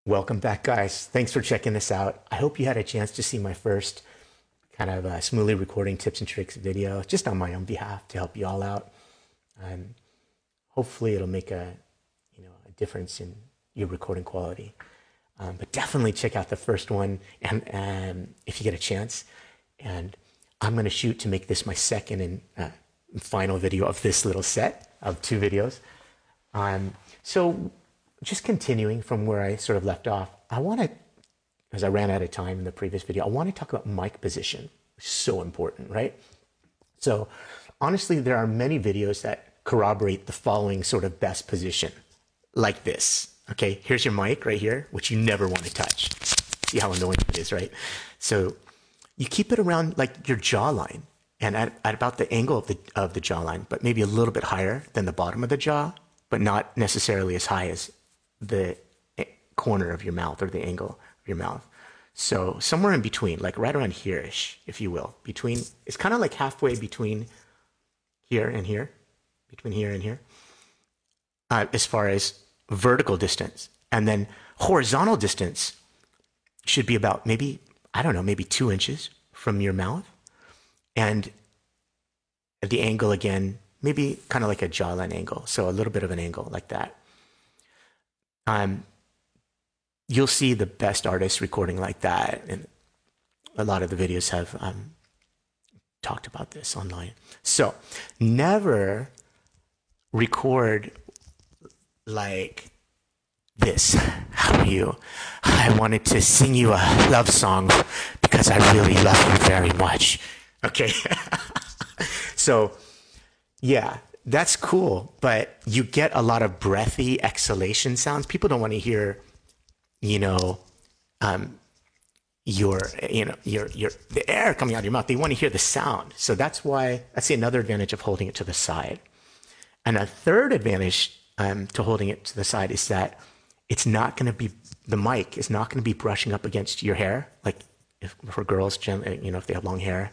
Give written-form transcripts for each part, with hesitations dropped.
Welcome back, guys. Thanks for checking this out. I hope you had a chance to see my first kind of smoothly recording tips and tricks video, just on my own behalf to help you all out. And hopefully it'll make a difference in your recording quality. But definitely check out the first one and if you get a chance. And I'm going to shoot to make this my second and final video of this little set of 2 videos. So just continuing from where I sort of left off, I want to, as I ran out of time in the previous video, I want to talk about mic position, which is so important, right? So honestly, there are many videos that corroborate the following sort of best position, like this. Okay, here's your mic right here, which you never want to touch. See how annoying it is, right? So you keep it around like your jawline and at about the angle of the jawline, but maybe a little bit higher than the bottom of the jaw, but not necessarily as high as the corner of your mouth or the angle of your mouth. So somewhere in between, like right around here-ish, if you will. It's kind of like halfway between here and here, between here and here, as far as vertical distance. And then horizontal distance should be about maybe, I don't know, maybe 2 inches from your mouth. And the angle again, maybe kind of like a jawline angle. So a little bit of an angle like that. You'll see the best artists recording like that, and a lot of the videos have talked about this online. So never record like this. How are you? I wanted to sing you a love song because I really love you very much. Okay. So yeah, that's cool, but you get a lot of breathy exhalation sounds. People don't want to hear, the air coming out of your mouth. They want to hear the sound. So that's another advantage of holding it to the side. And a third advantage to holding it to the side is that the mic is not going to be brushing up against your hair, like for girls, if they have long hair,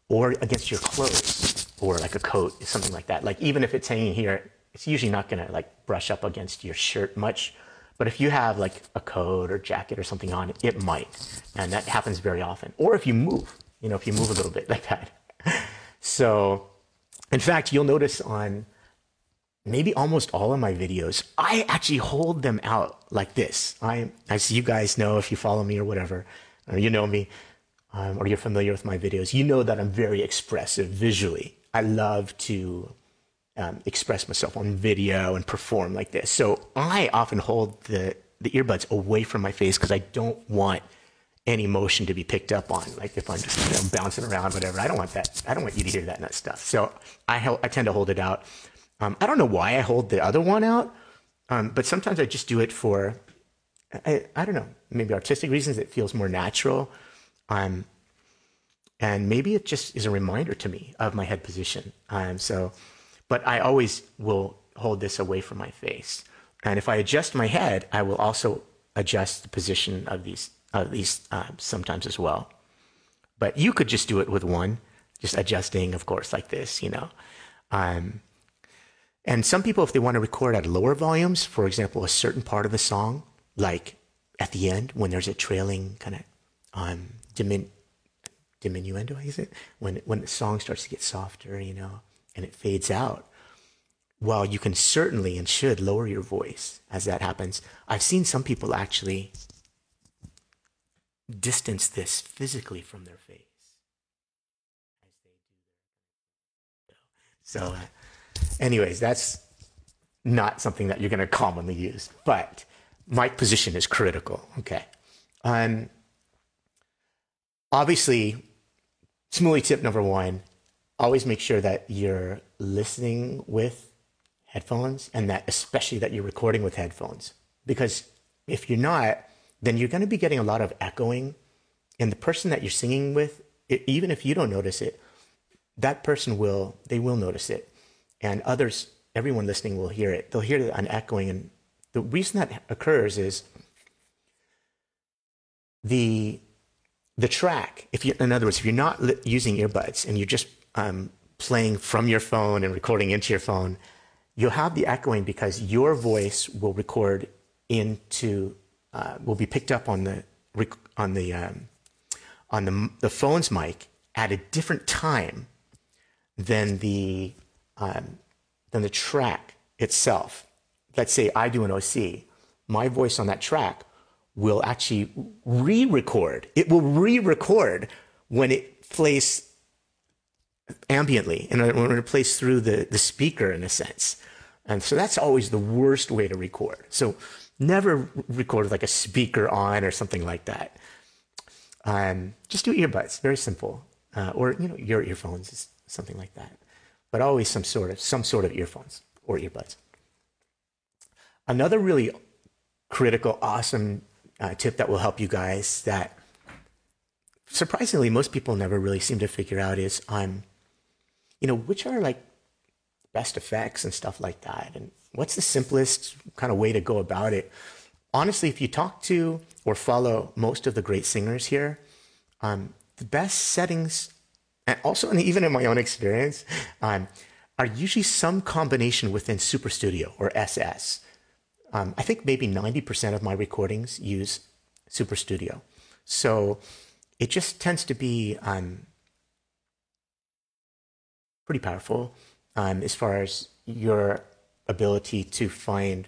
or against your clothes. Or like a coat, something like that. Like even if it's hanging here, it's usually not gonna like brush up against your shirt much. But if you have like a coat or jacket or something on, it might. And that happens very often. Or if you move, if you move a little bit like that. So in fact, you'll notice on maybe almost all of my videos, I actually hold them out like this. As you guys know, if you follow me or whatever, or you know me, or you're familiar with my videos, you know that I'm very expressive visually. I love to express myself on video and perform like this. So I often hold the earbuds away from my face because I don't want any motion to be picked up on. Like if I'm just bouncing around, whatever. I don't want that. I don't want you to hear that stuff. So I tend to hold it out. I don't know why I hold the other one out, but sometimes I just do it for, I don't know, maybe artistic reasons. It feels more natural. And maybe it just is a reminder to me of my head position. But I always will hold this away from my face. And if I adjust my head, I will also adjust the position of these sometimes as well. But you could just do it with one, just adjusting, of course, like this, And some people, if they want to record at lower volumes, for example, a certain part of the song, like at the end when there's a trailing kind of diminuendo, is it? When the song starts to get softer, and it fades out. Well, you can certainly and should lower your voice as that happens. I've seen some people actually distance this physically from their face as they do. So, anyways, that's not something that you're going to commonly use, but mic position is critical. Okay. Obviously, smoothly tip number 1, always make sure that you're listening with headphones and that especially that you're recording with headphones. Because if you're not, then you're going to be getting a lot of echoing. And the person that you're singing with, even if you don't notice it, that person will notice it. And everyone listening will hear it. They'll hear an echoing. And the reason that occurs is the track, in other words, if you're not using earbuds and you're just playing from your phone and recording into your phone, you'll have the echoing because your voice will record into will be picked up on the phone's mic at a different time than the track itself. Let's say I do an OC, my voice on that track will actually re-record. It will re-record when it plays ambiently and when it plays through the speaker in a sense. And so that's always the worst way to record. So never record with like a speaker on or something like that. Just do earbuds, very simple. Or your earphones, something like that. But always some sort of earphones or earbuds. Another really critical, awesome tip that will help you guys that surprisingly most people never really seem to figure out is which are like best effects and stuff like that, and what's the simplest kind of way to go about it. Honestly, if you talk to or follow most of the great singers here, the best settings, and also even in my own experience, are usually some combination within Super Studio or SS. I think maybe 90% of my recordings use Super Studio. So it just tends to be pretty powerful as far as your ability to find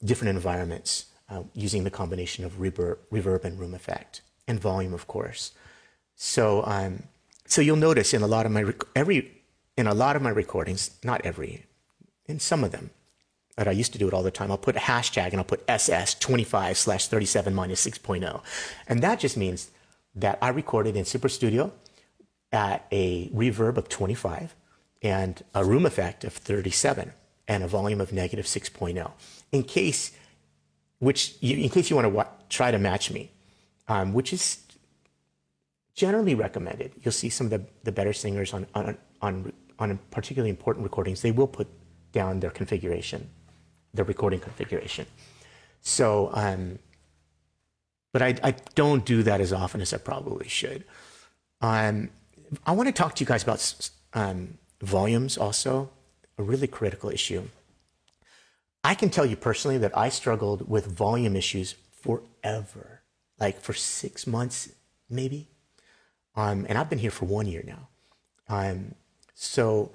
different environments using the combination of reverb and room effect and volume, of course. So so you'll notice in a lot of my recordings, not every, in some of them, but I used to do it all the time, I'll put a hashtag and I'll put SS25/37-6.0. And that just means that I recorded in Super Studio at a reverb of 25 and a room effect of 37 and a volume of -6.0. In case you want to try to match me, which is generally recommended. You'll see some of the better singers on particularly important recordings, they will put down their configuration, their recording configuration. So, but I don't do that as often as I probably should. I want to talk to you guys about volumes also, a really critical issue. I can tell you personally that I struggled with volume issues forever, like for 6 months maybe. And I've been here for 1 year now. So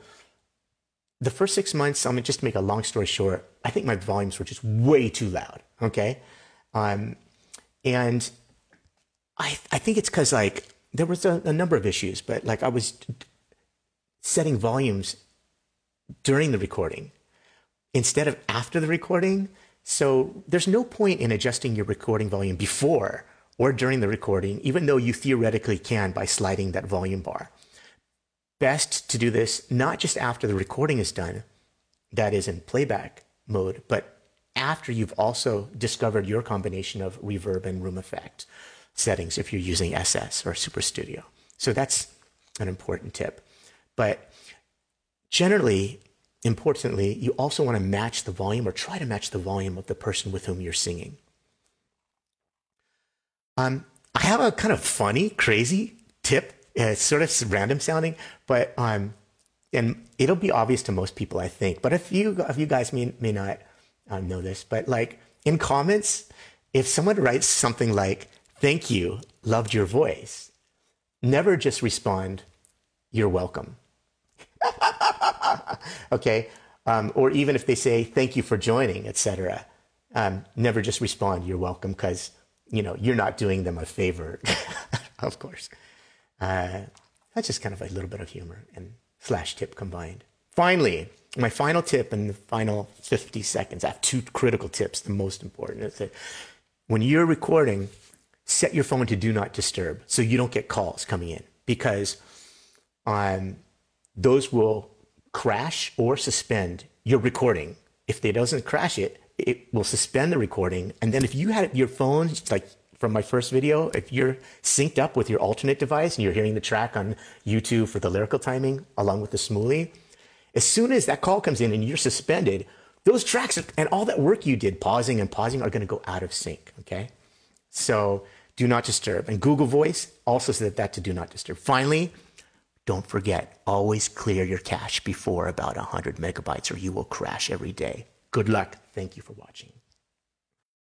the first 6 months, I'm just to make a long story short, I think my volumes were just way too loud. Okay. And I think it's because like there was a number of issues, but like I was setting volumes during the recording instead of after the recording. So there's no point in adjusting your recording volume before or during the recording, even though you theoretically can by sliding that volume bar. Best to do this not just after the recording is done, that is in playback mode, but after you've also discovered your combination of reverb and room effect settings if you're using SS or Super Studio. So that's an important tip. But generally, importantly, you also want to match the volume or try to match the volume of the person with whom you're singing. I have a kind of funny, crazy tip. It's sort of random sounding, but and it'll be obvious to most people, I think. But if you guys may not know this, but like in comments, if someone writes something like "Thank you, loved your voice," never just respond, "You're welcome." Okay, or even if they say "Thank you for joining," etc., never just respond, "You're welcome," because you're not doing them a favor, of course. That's just kind of a little bit of humor and / tip combined. Finally, my final tip in the final 50 seconds, I have 2 critical tips. The most important is that when you're recording, set your phone to do not disturb so you don't get calls coming in, because those will crash or suspend your recording. If they doesn't crash it, it will suspend the recording. And then if you had your phone, like from my first video, if you're synced up with your alternate device and you're hearing the track on YouTube for the lyrical timing along with the Smoothie, as soon as that call comes in and you're suspended, those tracks and all that work you did pausing and pausing are going to go out of sync. Okay. So do not disturb. And Google Voice also set that to do not disturb. Finally, don't forget, always clear your cache before about 100 megabytes or you will crash every day. Good luck. Thank you for watching.